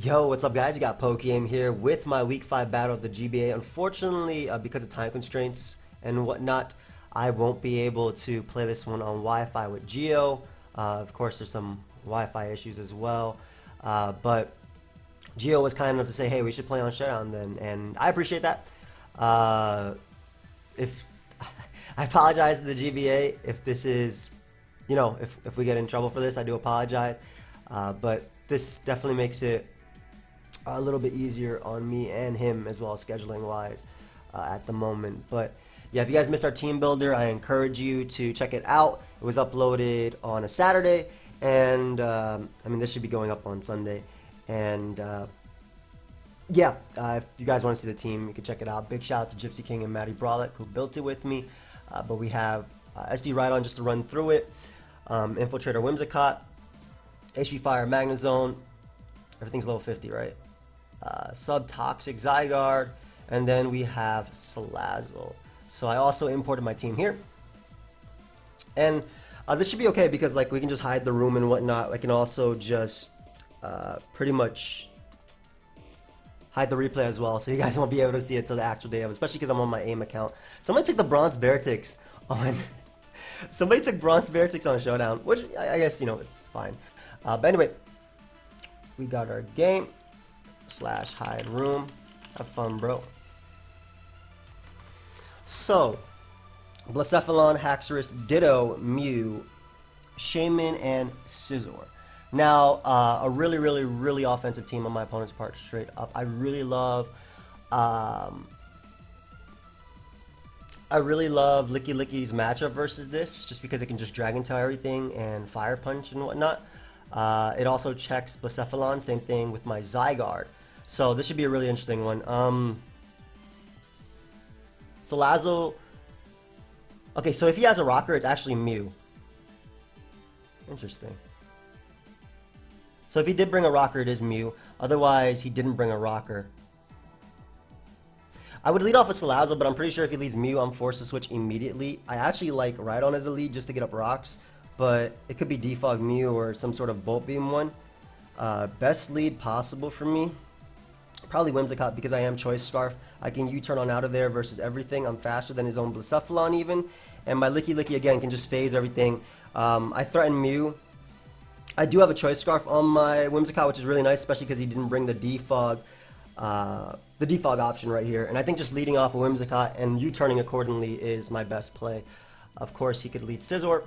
Yo, what's up guys? You got pokeaim here with my week 5 battle of the GBA. Unfortunately, because of time constraints and whatnot, I won't be able to play this one on Wi-Fi with Geo. Of course, there's some Wi-Fi issues as well, but Geo was kind enough to say, hey, we should play on Showdown then, and I appreciate that. If I apologize to the GBA if this is, if we get in trouble for this, I do apologize, but this definitely makes it a little bit easier on me and him as well, scheduling wise, at the moment. But yeah, if you guys missed our team builder, I encourage you to check it out. It was uploaded on a Saturday, and this should be going up on Sunday. And yeah, if you guys want to see the team, you can check it out. Big shout out to Gypsy King and Maddie Brolick who built it with me. But we have SD Rhydon just to run through it, Infiltrator Whimsicott, HP Fire Magnezone, everything's level 50, right? Sub-Toxic Zygarde, and then we have Salazzle. So I also imported my team here. And this should be okay because we can just hide the room and whatnot. I can also just pretty much hide the replay as well, so you guys won't be able to see it till the actual day of, especially because I'm on my AIM account. Somebody took the Bronx Beartics on somebody took Bronx Beartics on Showdown, which I guess, it's fine. But anyway, we got our game / hide room. Have fun, bro. So, Blacephalon, Haxorus, Ditto, Mew, Shaman, and Scizor. Now, a really offensive team on my opponent's part, straight up. I really love Licky Licky's matchup versus this, just because it can just Dragon Tail everything and Fire Punch and whatnot. It also checks Blacephalon, same thing with my Zygarde. So this should be a really interesting one. Salazzle. Okay, so if he has a rocker, it's actually Mew. Interesting. So if he did bring a rocker, it is Mew. Otherwise, he didn't bring a rocker. I would lead off with Salazzle, but I'm pretty sure if he leads Mew, I'm forced to switch immediately. I actually like Rhydon as a lead just to get up rocks, but it could be Defog Mew or some sort of Bolt Beam one. Best lead possible for me, probably Whimsicott, because I am Choice Scarf. I can U-turn on out of there versus everything. I'm faster than his own Blacephalon even. And my Licky Licky, again, can just phase everything. I threaten Mew. I do have a Choice Scarf on my Whimsicott, which is really nice, especially because he didn't bring the defog option right here. And I think just leading off a Whimsicott and U-turning accordingly is my best play. Of course, he could lead Scizor.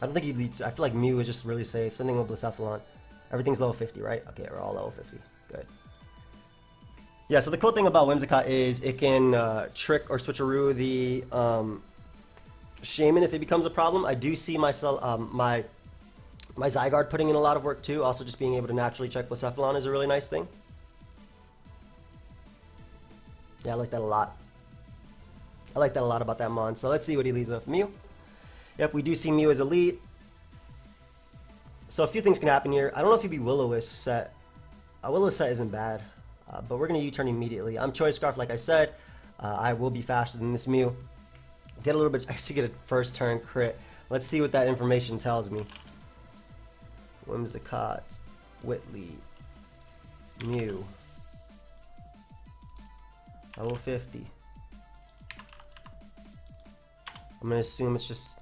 I don't think he leads. I feel like Mew is just really safe. Something with Blacephalon. Everything's level 50, right? Okay, we're all level 50. Good. Yeah, so the cool thing about Whimsicott is it can trick or switcheroo the Shaman if it becomes a problem. I do see myself, my Zygarde putting in a lot of work too. Also, just being able to naturally check Blacephalon is a really nice thing. Yeah, I like that a lot. I like that a lot about that Mon. So let's see what he leads with. Mew. Yep, we do see Mew as a lead. So a few things can happen here. I don't know if he'd be Will-O-Wisp set. Will-O-Wisp set isn't bad, but we're going to U-turn immediately. I'm Choice Scarf, like I said. I will be faster than this Mew. Get a little bit, I should get a first turn crit. Let's see what that information tells me. Whimsicott, Whitley, Mew, level 50. I'm going to assume it's just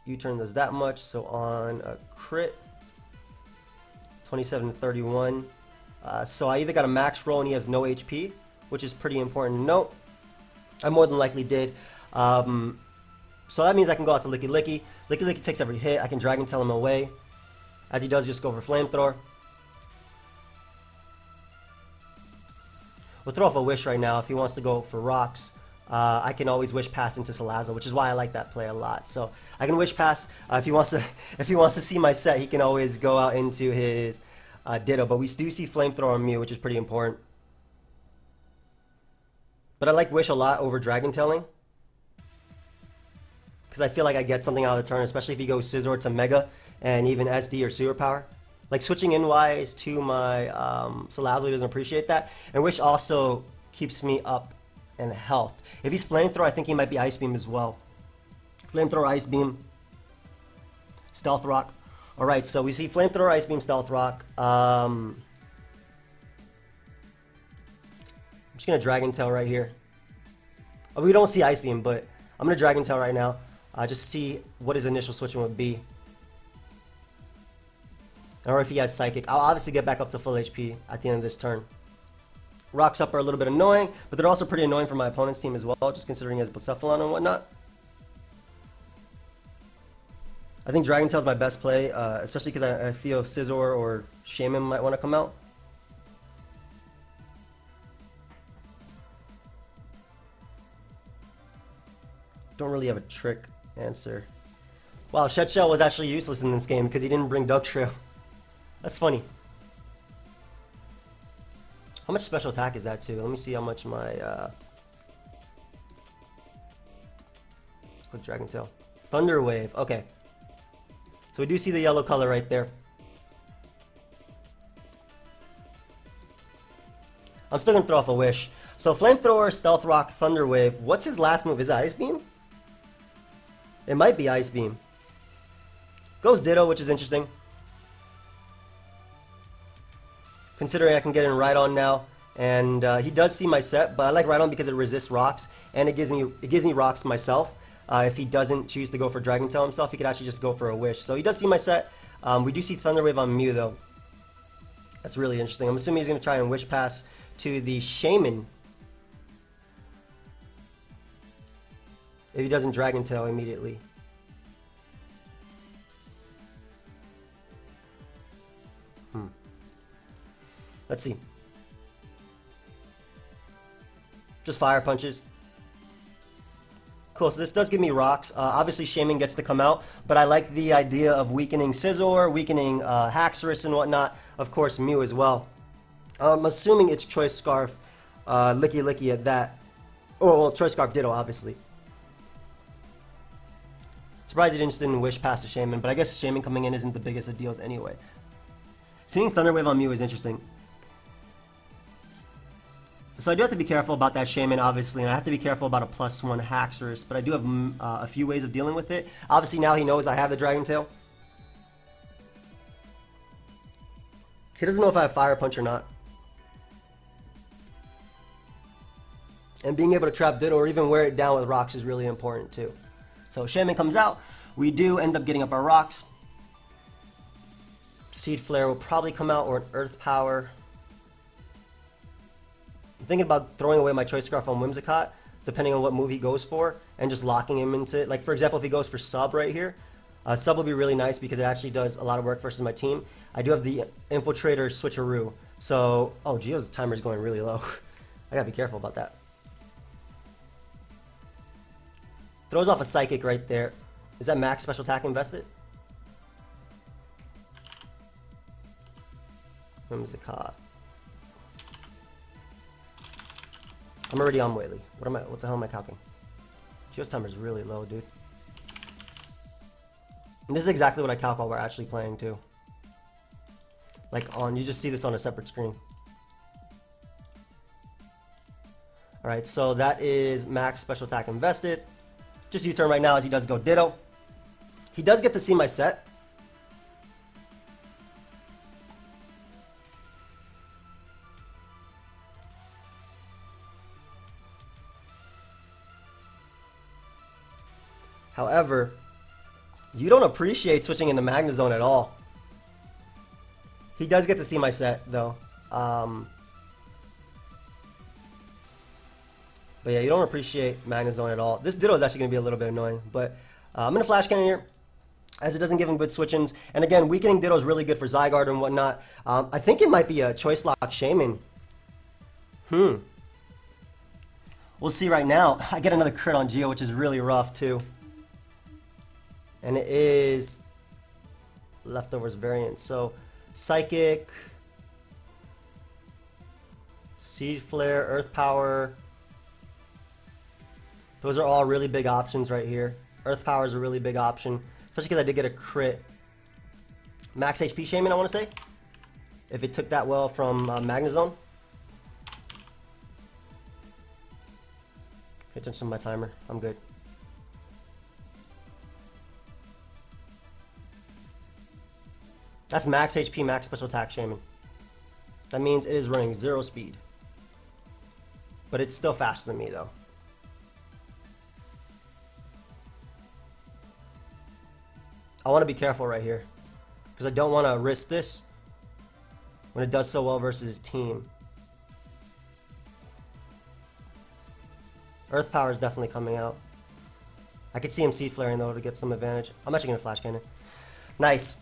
U-turn does that much, so on a crit, 27 to 31. So I either got a max roll and he has no HP, which is pretty important to note. I more than likely did. So that means I can go out to Licky Licky. Licky Licky takes every hit. I can Dragon Tail him away. As he does, just go for Flamethrower. We'll throw off a Wish right now if he wants to go for rocks. I can always Wish Pass into Salazzle, which is why I like that play a lot. So I can Wish Pass. If he wants to see my set, he can always go out into his Ditto. But we do see Flamethrower on Mew, which is pretty important. But I like Wish a lot over Dragon Tailing, because I feel like I get something out of the turn, especially if he goes Scizor to Mega and even SD or Sewer Power. Like switching in wise to my Salazzle, he doesn't appreciate that. And Wish also keeps me up in health. If he's Flamethrower, I think he might be Ice Beam as well. Flamethrower, Ice Beam, Stealth Rock. All right, so we see Flamethrower, Ice Beam, Stealth Rock. I'm just going to Dragon Tail right here. Oh, we don't see Ice Beam, but I'm going to Dragon Tail right now. Just see what his initial switching would be. Or if he has Psychic. I'll obviously get back up to full HP at the end of this turn. Rocks up are a little bit annoying, but they're also pretty annoying for my opponent's team as well, just considering he has Blacephalon and whatnot. I think Dragon Tail is my best play, especially because I feel Scizor or Shaman might want to come out. Don't really have a trick answer. Wow, Shed Shell was actually useless in this game because he didn't bring Dugtrio. That's funny. How much special attack is that too? Let me see how much my let's go Dragon Tail. Thunder Wave. Okay. So we do see the yellow color right there. I'm still gonna throw off a Wish. So Flamethrower, Stealth Rock, Thunder Wave. What's his last move? Is it Ice Beam? It might be Ice Beam. Goes Ditto, which is interesting. Considering I can get in Rhydon now, and he does see my set, but I like Rhydon because it resists rocks, and it gives me rocks myself. If he doesn't choose to go for Dragon Tail himself, he could actually just go for a Wish. So he does see my set. We do see Thunder Wave on Mew though. That's really interesting. I'm assuming he's going to try and Wish Pass to the Shaman. If he doesn't Dragon Tail immediately. Let's see. Just Fire Punches. Cool, so this does give me rocks. Obviously Shaman gets to come out, but I like the idea of weakening Scizor, weakening Haxorus and whatnot. Of course, Mew as well. I'm assuming it's Choice Scarf, Licky Licky at that. Oh, well, Choice Scarf Ditto, obviously. Surprised he didn't Wish past the Shaman, but I guess Shaman coming in isn't the biggest of deals anyway. Seeing Thunder Wave on Mew is interesting. So I do have to be careful about that Shaman, obviously, and I have to be careful about a +1 Haxorus, but I do have a few ways of dealing with it. Obviously, now he knows I have the Dragon Tail. He doesn't know if I have Fire Punch or not. And being able to trap Ditto or even wear it down with rocks is really important, too. So Shaman comes out. We do end up getting up our rocks. Seed Flare will probably come out, or an Earth Power. I'm thinking about throwing away my Choice Scarf on Whimsicott, depending on what move he goes for, and just locking him into it. Like, for example, if he goes for Sub right here, Sub will be really nice because it actually does a lot of work versus my team. I do have the Infiltrator Switcheroo. So, oh, Geo's timer is going really low. I gotta be careful about that. Throws off a Psychic right there. Is that max special attack investment? Whimsicott. I'm already on Whaley. What the hell am I calcing? Geo's timer is really low, dude. And this is exactly what I calc while we're actually playing too. Like you just see this on a separate screen. Alright, so that is max special attack invested. Just U-turn right now as he does go Ditto. He does get to see my set. However, you don't appreciate switching into Magnezone at all. He does get to see my set, though. But yeah, you don't appreciate Magnezone at all. This Ditto is actually going to be a little bit annoying. But I'm going to Flash Cannon here, as it doesn't give him good switch-ins. And again, weakening Ditto is really good for Zygarde and whatnot. I think it might be a Choice Lock Shaman. We'll see right now. I get another crit on Geo, which is really rough, too. And it is Leftovers variant. So Psychic, Seed Flare, Earth Power. Those are all really big options right here. Earth Power is a really big option, especially because I did get a crit. Max HP Shaman, I want to say, if it took that well from Magnezone. Pay attention to my timer. I'm good. That's max HP, max special attack Shaman. That means it is running 0 speed. But it's still faster than me though. I want to be careful right here, because I don't want to risk this when it does so well versus his team. Earth Power is definitely coming out. I could see him seed flaring though to get some advantage. I'm actually going to flash cannon. Nice.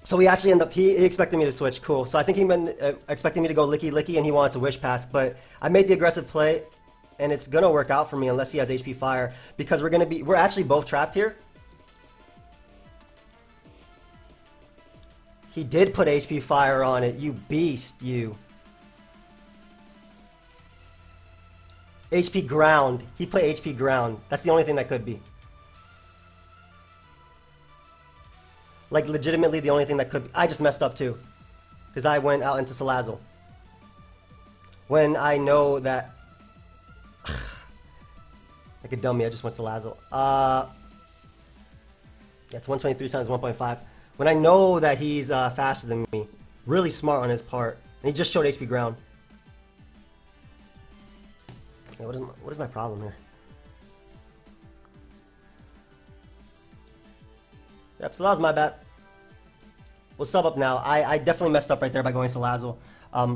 So we actually end up, he expected me to switch. Cool. So I think he been expecting me to go licky licky and he wanted to wish pass, but I made the aggressive play and it's going to work out for me unless he has HP fire, because we're actually both trapped here. He did put HP fire on it, you beast, you. HP ground. He put HP ground. That's the only thing that could be. Like, legitimately the only thing that could be. I just messed up too, because I went out into Salazzle. When I know that... like a dummy, I just went Salazzle. Yeah, it's 123 times 1.5. When I know that he's faster than me, really smart on his part, and he just showed HP ground. Yeah, what is my problem here? Yep, so that was my bad. We'll sub up now. I definitely messed up right there by going Salazzle.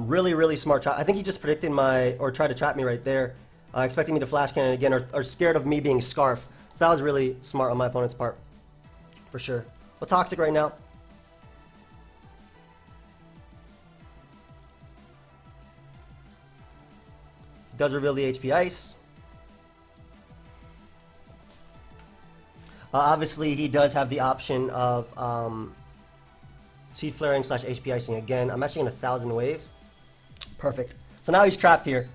Really, really smart trap. I think he just predicted or tried to trap me right there, expecting me to flash cannon again, or scared of me being Scarf. So that was really smart on my opponent's part, for sure. Well, Toxic right now. Does reveal the HP Ice. Obviously, he does have the option of Seed Flaring / HP Icing again. I'm actually in 1,000 waves. Perfect. So now he's trapped here.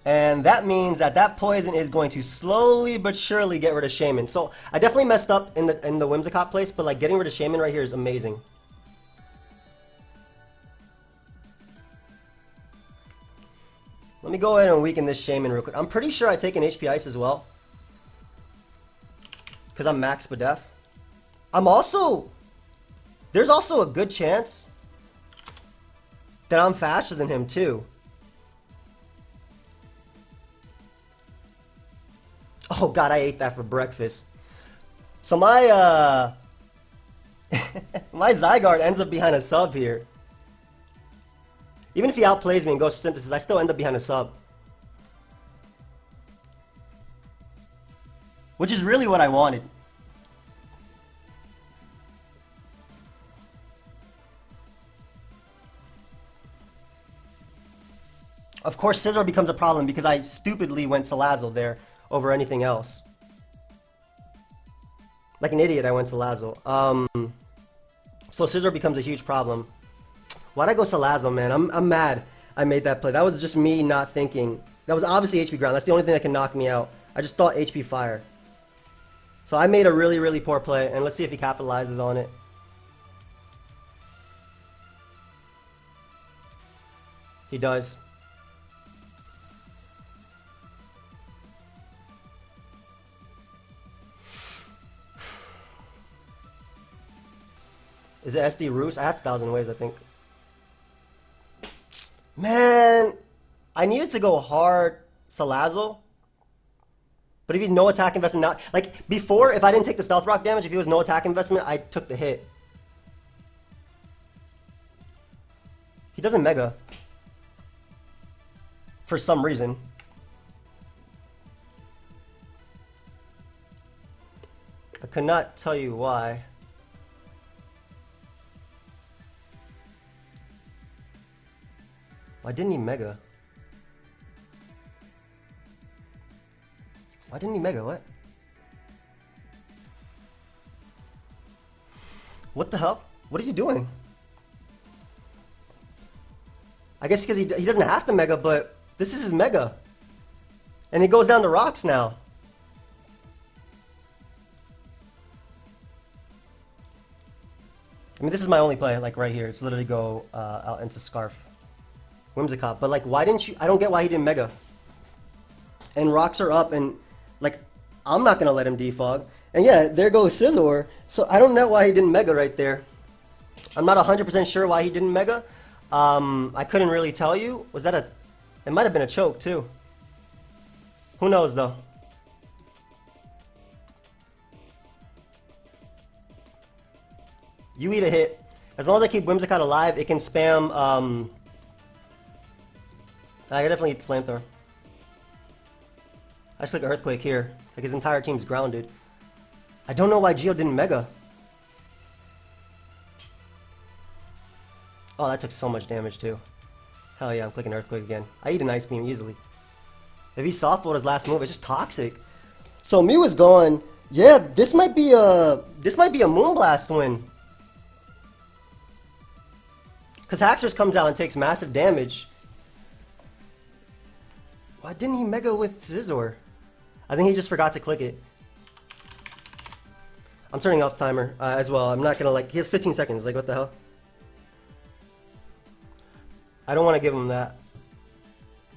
And that means that that poison is going to slowly but surely get rid of Shaman. So I definitely messed up in the Whimsicott place, but like getting rid of Shaman right here is amazing. Let me go ahead and weaken this Shaman real quick. I'm pretty sure I take an HP Ice as well, because I'm max Spadef. There's also a good chance that I'm faster than him too. Oh god, I ate that for breakfast. So my my Zygarde ends up behind a sub here. Even if he outplays me and goes for Synthesis, I still end up behind a sub. Which is really what I wanted. Of course, Scizor becomes a problem because I stupidly went Salazzle there over anything else. Like an idiot, I went Salazzle. So Scizor becomes a huge problem. Why'd I go Salazzle, man? I'm mad I made that play. That was just me not thinking. That was obviously HP ground. That's the only thing that can knock me out. I just thought HP fire. So I made a really, really poor play, and let's see if he capitalizes on it. He does. Is it SD Roost? I had 1,000 waves, I think. Man, I needed to go hard Salazzle. But if he's no attack investment now, like before, if I didn't take the Stealth Rock damage, if he was no attack investment, I took the hit. He doesn't Mega. For some reason. I could not tell you why. Why didn't he Mega? Why didn't he Mega? What? What the hell? What is he doing? I guess because he doesn't have to Mega, but this is his Mega. And he goes down to rocks now. I mean, this is my only play, like right here. It's literally go out into Scarf. Whimsicott. But like, why didn't you? I don't get why he didn't Mega. And rocks are up, and like, I'm not gonna let him defog. And yeah, there goes Scizor. So I don't know why he didn't Mega right there. I'm not 100% sure why he didn't Mega. I couldn't really tell you. Was that a... It might have been a choke, too. Who knows, though? You eat a hit. As long as I keep Whimsicott alive, it can spam... I can definitely eat the Flamethrower. I just click Earthquake here. Like, his entire team's grounded. I don't know why Geo didn't Mega. Oh, that took so much damage, too. Hell yeah, I'm clicking Earthquake again. I eat an Ice Beam easily. If he softballed his last move, it's just toxic. So Mew is gone. Yeah, this might be a Moonblast win. Because Haxorus comes out and takes massive damage. Why didn't he Mega with Scizor? I think he just forgot to click it. I'm turning off timer as well. I'm not gonna like. He has 15 seconds. Like, what the hell? I don't want to give him that.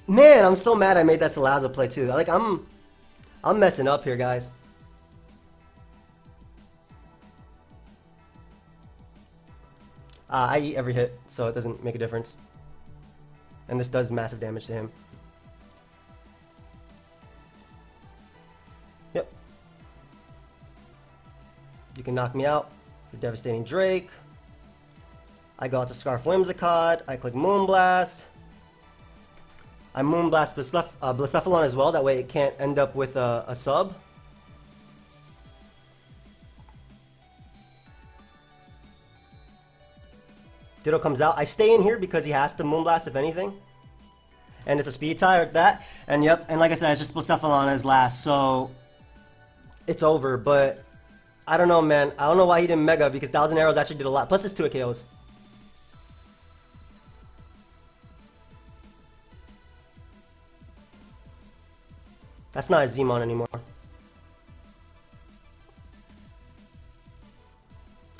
Man, I'm so mad I made that Salazzle play too. Like, I'm messing up here, guys. I eat every hit, so it doesn't make a difference. And this does massive damage to him. Yep. You can knock me out. You're devastating Drake. I go out to Scarf Whimsicott. I click Moonblast. I Moonblast Blacephalon as well. That way it can't end up with a sub. Ditto comes out. I stay in here because he has to Moonblast if anything. And it's a speed tie like that. And yep, and like I said, it's just Blacephalon as last. So it's over. But I don't know, man. I don't know why he didn't Mega because Thousand Arrows actually did a lot. Plus it's 2 KOs. That's not a Zmon anymore.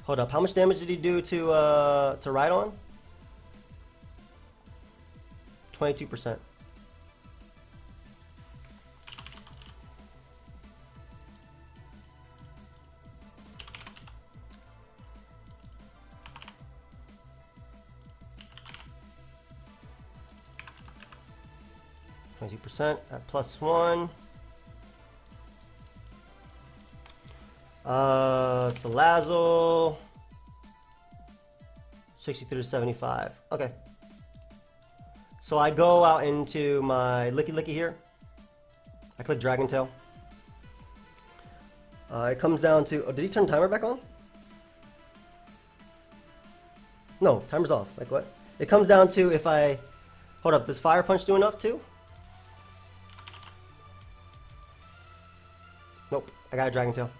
Hold up, how much damage did he do to Rhydon? 22%. At +1. Salazzle 63 to 75. Okay. So I go out into my Licky here. I click Dragon Tail. It comes down to... Oh, did he turn timer back on? No, timer's off. Like what? It comes down to if I... Hold up, does Fire Punch do enough too? Nope, I got a Dragon Tail.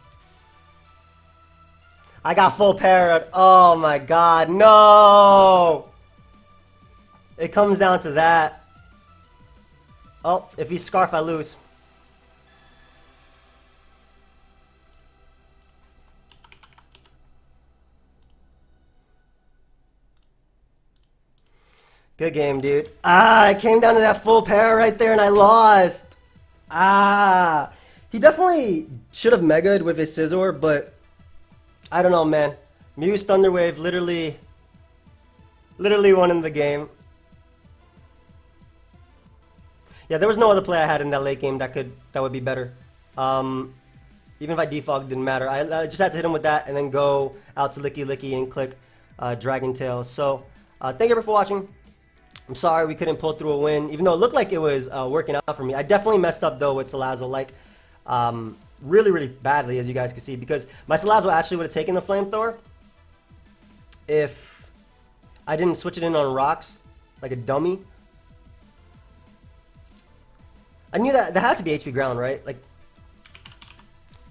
I got full parried. Oh my god, no! It comes down to that. Oh, if he's Scarf, I lose. Good game, dude. It came down to that full parry right there and I lost. He definitely should have Mega'd with his Scizor, but I don't know, man. Mew's Thunder Wave literally won in the game. Yeah, there was no other play I had in that late game that would be better. Even if I defogged, it didn't matter. I just had to hit him with that and then go out to Licky and click Dragon Tail. So, thank you for watching. I'm sorry we couldn't pull through a win, even though it looked like it was working out for me. I definitely messed up though with Salazzle, like really badly, as you guys can see, because my Salazzle actually would have taken the Flamethrower if I didn't switch it in on rocks like a dummy. I knew that had to be HP Ground, right? Like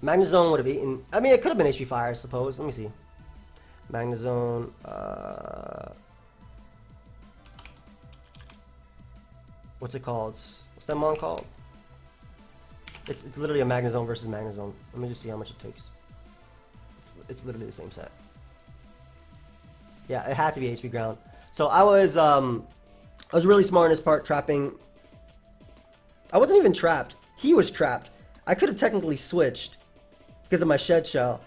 Magnezone would have eaten. I mean, it could have been HP Fire, I suppose. Let me see. Magnezone. What's it called? What's that mon called? It's literally a Magnezone versus Magnezone. Let me just see how much it takes. It's literally the same set. Yeah, it had to be HP Ground. So I was really smart in his part, trapping. I wasn't even trapped. He was trapped. I could have technically switched because of my Shed Shell.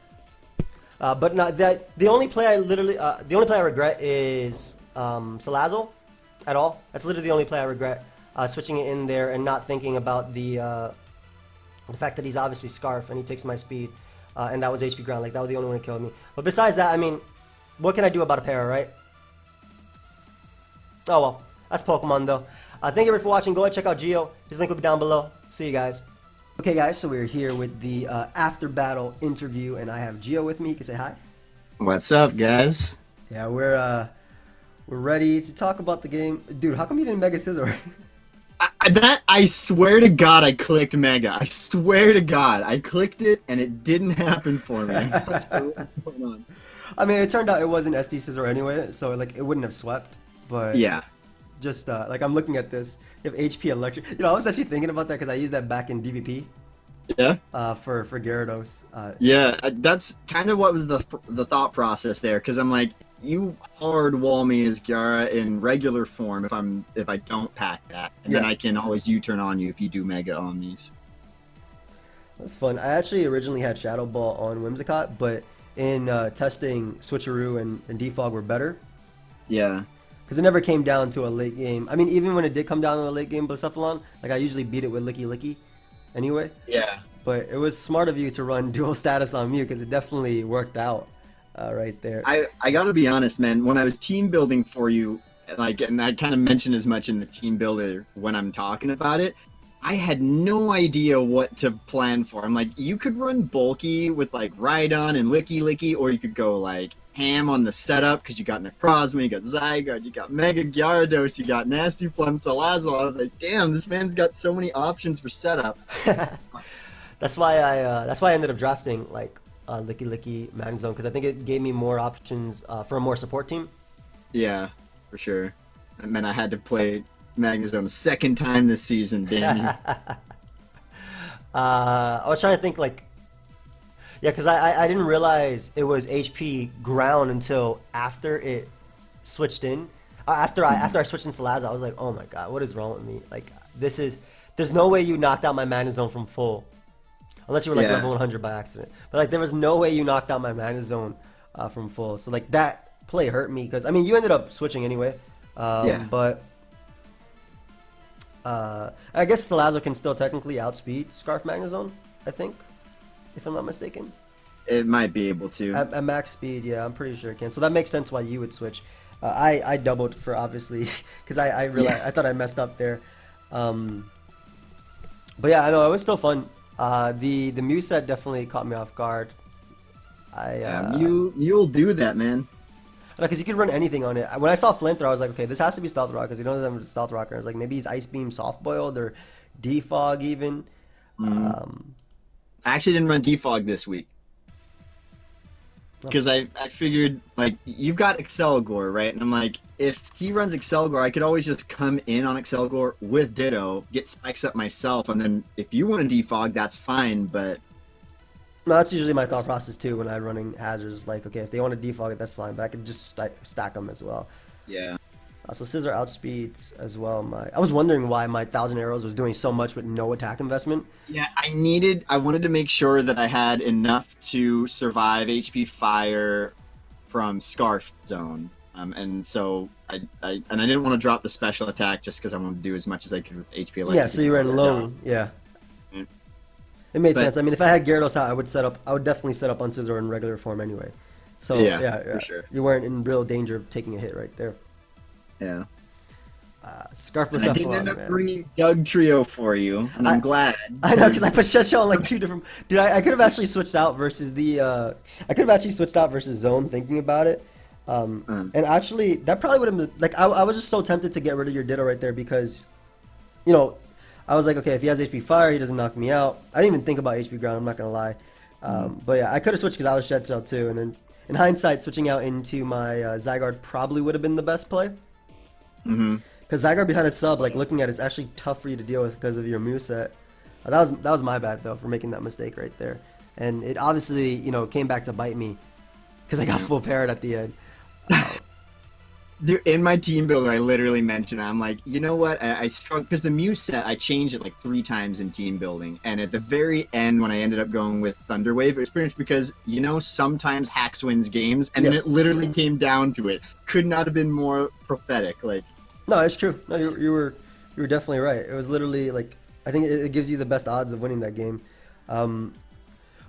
But not that the only play I regret is Salazzle at all. That's literally the only play I regret. Switching it in there and not thinking about the fact that he's obviously Scarf and he takes my speed, and that was HP ground. Like that was the only one that killed me. But besides that, I mean, what can I do about a para, right? Oh well, that's Pokemon though. Thank you everyone for watching. Go ahead and check out Geo. His link will be down below. See you guys. Okay guys, so we're here with the after battle interview, and I have Geo with me. You can say hi. What's up, guys? Yeah, we're ready to talk about the game. Dude, how come you didn't Mega Scizor? I swear to God, I clicked Mega. I swear to God, I clicked it and it didn't happen for me. What's going on? I mean, it turned out it wasn't SD Scizor anyway, so like it wouldn't have swept. But yeah, just like I'm looking at this, you have HP Electric. You know, I was actually thinking about that because I used that back in DVP. Yeah. For Gyarados. Yeah, that's kind of what was the thought process there, because I'm like, you hard wall me as Gyara in regular form if I don't pack that, and then I can always U-turn on you if you do Mega on these. That's fun. I actually originally had Shadow Ball on Whimsicott, but in testing, Switcheroo and Defog were better. Yeah. Because it never came down to a late game. I mean, even when it did come down to a late game Blacephalon, like I usually beat it with Licky Licky anyway. Yeah. But it was smart of you to run dual status on Mew, because it definitely worked out right there. I gotta be honest, man. When I was team building for you, like, and I kind of mentioned as much in the team builder when I'm talking about it, I had no idea what to plan for. I'm like, you could run bulky with like Rhydon and Licky Licky, or you could go like ham on the setup because you got Necrozma, you got Zygarde, you got Mega Gyarados, you got Nasty Plum Salazzle. I was like, damn, this man's got so many options for setup. That's why I ended up drafting like Licky Licky Magnezone, because I think it gave me more options for a more support team. Yeah, for sure. And then I had to play Magnezone a second time this season, damn you. I was trying to think like, yeah, because I didn't realize it was HP ground until after it switched in. After I switched in Salazzle, I was like, oh my god, what is wrong with me? Like, there's no way you knocked out my Magnezone from full. Unless you were like level 100 by accident. But like there was no way you knocked out my Magnezone from full. So like that play hurt me, because I mean you ended up switching anyway. But I guess Salazzle can still technically outspeed Scarf Magnezone, I think, if I'm not mistaken. It might be able to. At max speed, yeah, I'm pretty sure it can. So that makes sense why you would switch. I doubled for obviously, because I realized I thought I messed up there. But yeah, I know it was still fun. The Mew set definitely caught me off guard. You'll do that, man. Because you could run anything on it. When I saw Flamethrower, I was like, okay, this has to be Stealth Rock, because you don't have Stealth Rocker. I was like, maybe he's Ice Beam Soft Boiled or Defog even. I actually didn't run Defog this week. Because I figured, like, you've got Excelgor, right? And I'm like, if he runs Excelgor, I could always just come in on Excelgor with Ditto, get spikes up myself, and then if you want to defog, that's fine, but... No, that's usually my thought process, too, when I'm running hazards. Like, okay, if they want to defog it, that's fine, but I could just stack them as well. Yeah. So Scizor outspeeds as well. I was wondering why my 1,000 Arrows was doing so much with no attack investment. Yeah, I wanted to make sure that I had enough to survive HP Fire from Scarf Zone. And so I didn't want to drop the special attack just because I wanted to do as much as I could with HP Electric. Yeah, so you ran low. Yeah. It made sense. I mean, if I had Gyarados out, I would definitely set up on Scizor in regular form anyway. So yeah, for sure. You weren't in real danger of taking a hit right there. Yeah. Scarfless I did end up bringing Doug Trio for you, and I'm glad. I know, because I put Shetshow on like 2 different... Dude, I could have actually switched out versus the... I could have actually switched out versus Zone, thinking about it. And actually, that probably would have been... Like, I was just so tempted to get rid of your Ditto right there, because... You know, I was like, okay, if he has HP Fire, he doesn't knock me out. I didn't even think about HP Ground, I'm not going to lie. But yeah, I could have switched because I was Shetshow too, and then... In hindsight, switching out into my Zygarde probably would have been the best play. Because Zygarde behind a sub, like looking at it, is actually tough for you to deal with because of your moveset. That was my bad though for making that mistake right there, and it obviously came back to bite me because I got full parrot at the end. Dude, in my team builder, I literally mentioned that. I'm like, you know what? I struggled because the Mew set, I changed it like 3 times in team building. And at the very end, when I ended up going with Thunderwave, it was pretty much because, sometimes hacks wins games. And then Yep. it literally came down to it. Could not have been more prophetic. Like, No, it's true. No, you were definitely right. It was literally like I think it gives you the best odds of winning that game. Um,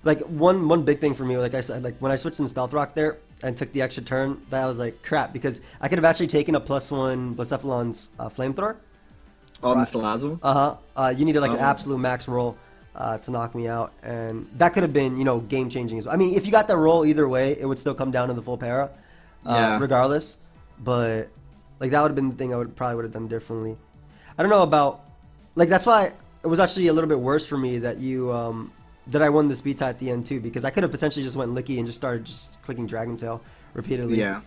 like one big thing for me, like I said, like when I switched in Stealth Rock there and took the extra turn, that was like crap because I could have actually taken a +1 Blacephalon's flamethrower. on the Salazzle. You needed like an Oh. absolute max roll to knock me out, and that could have been game changing as well. I mean, if you got that roll either way, it would still come down to the full para, Yeah. regardless. But like that would have been the thing I would have done differently. I don't know about like that's why it was actually a little bit worse for me that that I won the speed tie at the end too, because I could have potentially just went Licky and just started just clicking Dragon Tail repeatedly. Yeah.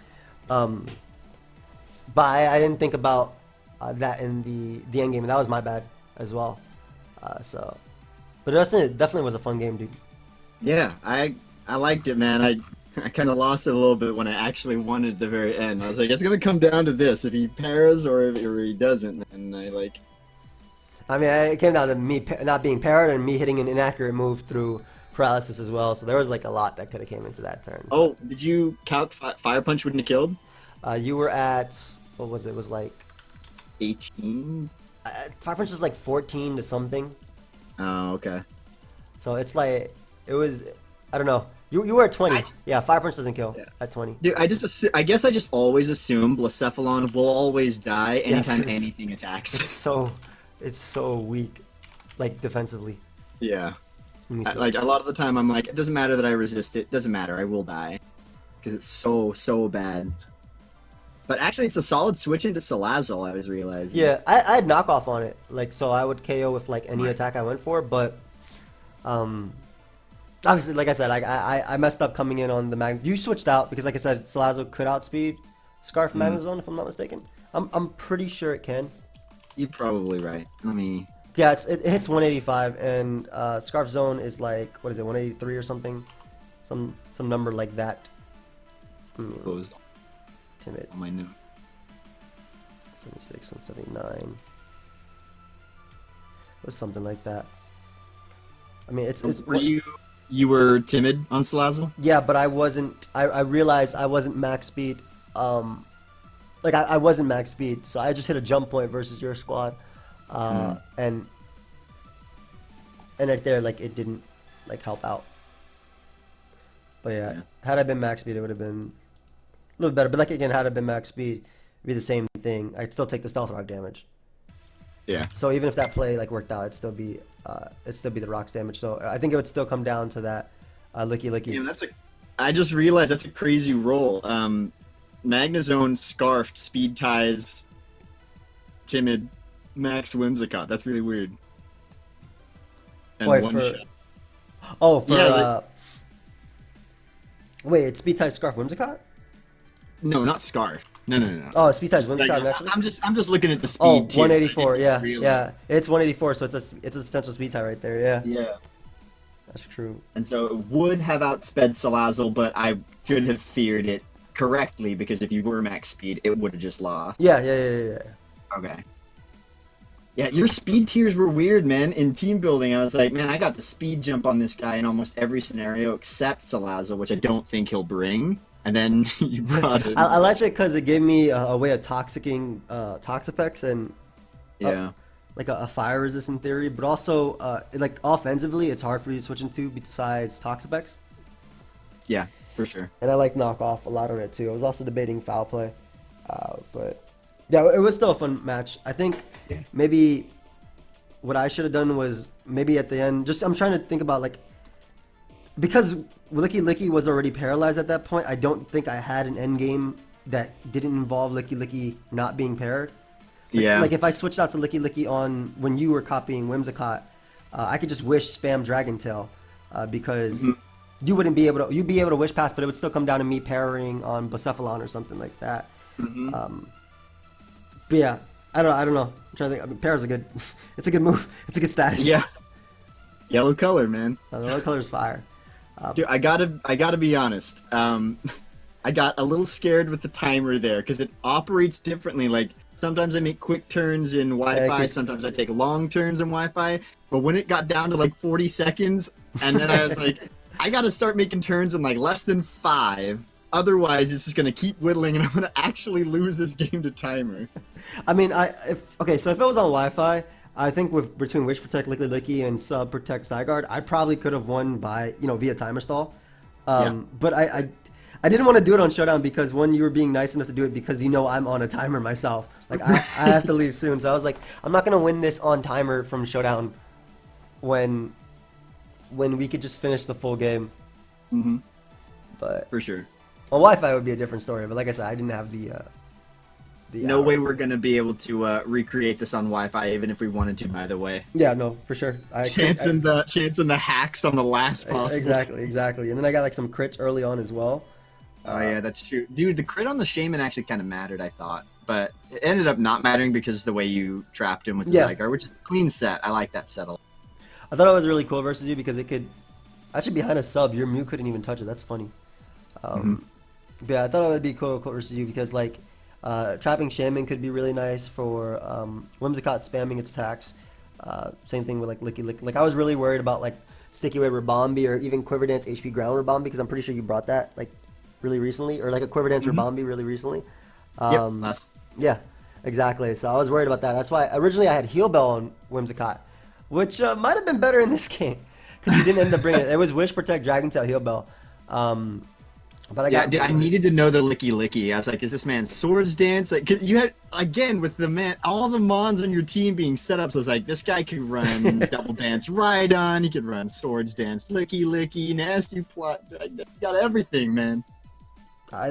But I didn't think about that in the end game, and that was my bad as well. But it definitely was a fun game, dude. Yeah. I liked it, man. I kind of lost it a little bit when I actually won it at the very end. I was like, it's going to come down to this. If he paras or he doesn't. And I mean, it came down to me not being parried and me hitting an inaccurate move through paralysis as well. So there was like a lot that could have came into that turn. Oh, did you count Fire Punch wouldn't have killed? You were at what was it? It was like 18? 5 punches is like 14 to something. Oh, okay. So it's like it was. I don't know. You were at 20. Yeah, 5 punch doesn't kill at 20. Dude, I guess I just always assume Blacephalon will always die anytime 'cause anything attacks. It's so weak, like defensively. Yeah. Let me see. Like a lot of the time I'm like, it doesn't matter that I resist it. Doesn't matter. I will die. Because it's so bad. But actually, it's a solid switch into Salazzle, I was realizing. Yeah, I had knockoff on it, like so I would KO with like any attack I went for, but obviously, like I said, I messed up coming in on the mag. You switched out because, like I said, Salazzle could outspeed Scarf Magnezone if I'm not mistaken. I'm pretty sure it can. You're probably right. Let me. Yeah, it hits 185, and Scarf Zone is like what is it, 183 or something, some number like that. Close Timid. on my note. 76, 179. It was something like that. I mean, it's You were timid on Salazzle? yeah, but I wasn't. I realized I wasn't max speed. Like I wasn't max speed, so I just hit a jump point versus your squad, and right there, like it didn't like help out. But yeah, had I been max speed, it would have been a little better. But like again, had I been max speed, it'd be the same thing. I'd still take the stealth rock damage. Yeah. So even if that play like worked out, it'd still be the rocks damage. So I think it would still come down to that licky. Damn, I just realized that's a crazy roll. Magnezone scarfed speed ties timid max Whimsicott. That's really weird. And Boy, one for- shot. Oh, for Yeah, wait, it's speed ties scarf Whimsicott? No, not scarf. No. Oh, speed ties Like, Whimsicott actually. I'm just looking at the speed. Oh, tier. 184. Yeah, Really. yeah. It's 184, so it's a potential speed tie right there. Yeah, Yeah. that's true. And so it would have outsped Salazzle, but I could have feared it correctly because if you were max speed, it would have just lost. Yeah. Okay. Yeah, your speed tiers were weird, man. In team building, I was like, man, I got the speed jump on this guy in almost every scenario except Salazzle, which I don't think he'll bring. And then you brought it. I liked it because it gave me a way of toxicking Toxapex and Yeah. like a fire resistant theory, but also like offensively, it's hard for you to switch into besides Toxapex. Yeah, for sure. And I like knockoff a lot on it too. I was also debating foul play, but yeah, it was still a fun match. I think maybe what I should have done was maybe at the end. Just I'm trying to think about like because Licky was already paralyzed at that point. I don't think I had an end game that didn't involve Licky not being paired. Like if I switched out to Licky on when you were copying Whimsicott, I could just wish spam Dragon Tail because you wouldn't be able to. You'd be able to wish pass, but it would still come down to me parrying on Blacephalon or something like that. But yeah, I don't know. I'm trying to think. I mean, Para's a good. It's a good move. It's a good status. Yeah. Yellow color, man. The yellow color's fire. Dude, I gotta be honest. I got a little scared with the timer there because it operates differently. Like sometimes I make quick turns in Wi-Fi, sometimes I take long turns in Wi-Fi. But when it got down to like 40 seconds, and then I was like, I got to start making turns in like less than 5. Otherwise, it's just gonna keep whittling, and I'm gonna actually lose this game to timer. I mean, so if it was on Wi-Fi, I think between Wish Protect, Licky Licky, and Sub Protect Zygarde, I probably could have won by via timer stall. But I didn't want to do it on Showdown because one, you were being nice enough to do it because I'm on a timer myself. Like I have to leave soon, so I was like, I'm not gonna win this on timer from Showdown when we could just finish the full game. Mm-hmm. But for sure. on Wi-Fi it would be a different story. But like I said, I didn't have the no way we're gonna be able to recreate this on Wi-Fi, even if we wanted to. By the way. Yeah, no, for sure. Chance in the hacks on the last possible. Exactly. And then I got like some crits early on as well. Oh yeah, that's true, dude. The crit on the Shaman actually kind of mattered, I thought, but it ended up not mattering because the way you trapped him with the Zygarde, which is a clean set. I like that set a lot. I thought it was really cool versus you because it could actually behind a sub, your Mew couldn't even touch it. That's funny. But yeah, I thought it would be cool versus you because like trapping Shaman could be really nice for Whimsicott spamming its attacks. Same thing with like Licky Lick. Like I was really worried about like Sticky Wave Rabombi or even Quiver Dance HP Ground Rabombi because I'm pretty sure you brought that like really recently, or like a Quiver Dance Rabombi really recently. Yeah, exactly. So I was worried about that. That's why originally I had Heal Bell on Whimsicott, which might have been better in this game because you didn't end up bringing it. It was Wish Protect Dragon Tail Heal Bell. But I needed to know the Licky Licky. I was like, is this man Swords Dance? Like, 'cause you had, again, with the man, all the Mons on your team being set up, so I was like, this guy could run Double Dance Rhydon, he could run Swords Dance, Licky Licky, Nasty Plot, got everything, man. I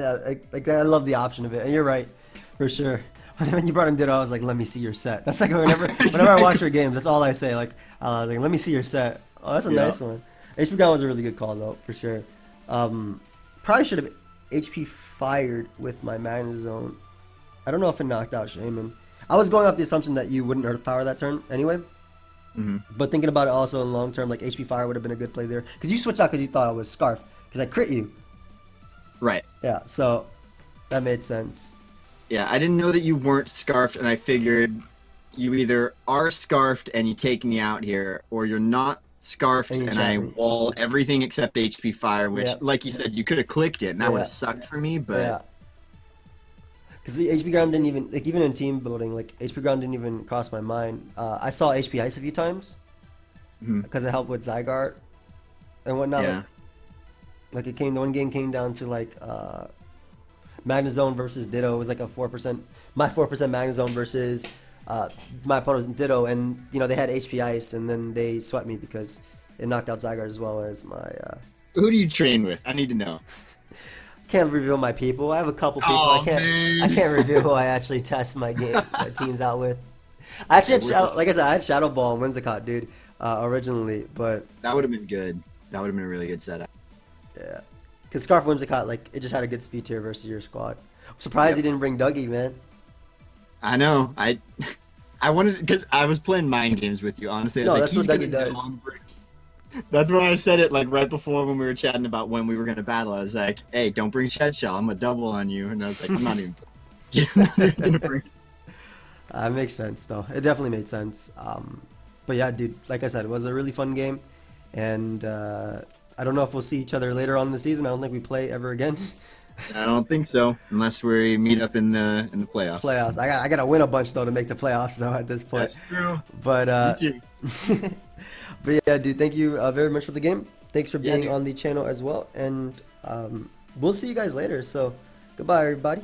love the option of it, and you're right, for sure. When you brought him Ditto, I was like, let me see your set. That's like whenever I watch your games, that's all I say, like let me see your set. Oh, that's a nice one. HP Gun was a really good call, though, for sure. Probably should have HP fired with my Magnezone. I don't know if it knocked out Shaman. I was going off the assumption that you wouldn't Earth Power that turn anyway. But thinking about it also in long term, like HP Fire would have been a good play there. Because you switched out because you thought I was Scarf. Because I crit you. Right. Yeah, so that made sense. Yeah, I didn't know that you weren't Scarfed, and I figured you either are Scarfed and you take me out here, or you're not Scarfed and I wall everything except HP Fire, which, like you said, you could have clicked it, and that would have sucked for me, but... Yeah. Because the HP Ground didn't even, like, even in team building, like, HP Ground didn't even cross my mind. I saw HP Ice a few times, because it helped with Zygarde and whatnot. Yeah. Like, the one game came down to, like, Magnezone versus Ditto. It was like a 4%, my 4% Magnezone versus my opponent's Ditto, and they had HP Ice, and then they swept me because it knocked out Zygarde as well as my. Who do you train with? I need to know. Can't reveal my people. I have a couple people. Oh, I can't reveal who I actually test my teams out with. I actually had like I said, I had Shadow Ball and Whimsicott, dude, originally, but that would have been good. That would have been a really good setup. Yeah, because Scarf Whimsicott, like, it just had a good speed tier versus your squad. I'm surprised he didn't bring Dougie, man. I know. I wanted, because I was playing mind games with you, honestly. No, that's what Dougie does. That's why I said it, like, right before when we were chatting about when we were going to battle. I was like, hey, don't bring Shed Shell. I'm going to double on you. And I was like, I'm not even going to bring it. Makes sense, though. It definitely made sense. But yeah, dude, like I said, it was a really fun game. And I don't know if we'll see each other later on in the season. I don't think we play ever again. I don't think so, unless we meet up in the playoffs. I gotta win a bunch though to make the playoffs though at this point. That's true. But me too. But yeah, dude, thank you very much for the game. Thanks for being on the channel as well, and we'll see you guys later. So goodbye, everybody.